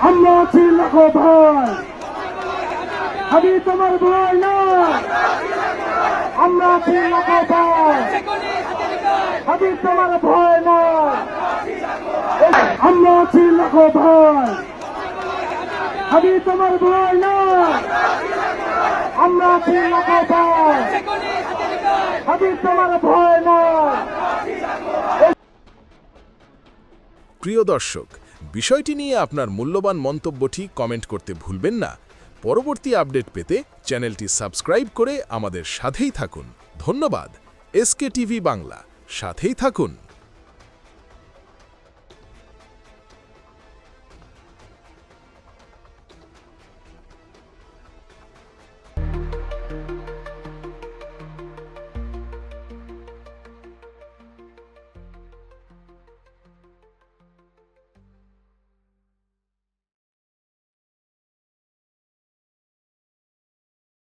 আমরা আছি লাখো ভাই, আমি তোমার ভয় না। আমরা আছি লাখো ভাই, আমি তোমার ভয় না। আমরা আছি লাখো ভাই, আমি তোমার ভয় না। আমরা আছি লাখো ভাই, আমি তোমার ভয় না। প্রিয় দর্শক, বিষয়টি নিয়ে আপনার মূল্যবান মন্তব্যটি কমেন্ট করতে ভুলবেন না। পরবর্তী আপডেট পেতে চ্যানেলটি সাবস্ক্রাইব করে আমাদের সাথেই থাকুন। ধন্যবাদ। এসকে টিভি বাংলা, সাথেই থাকুন।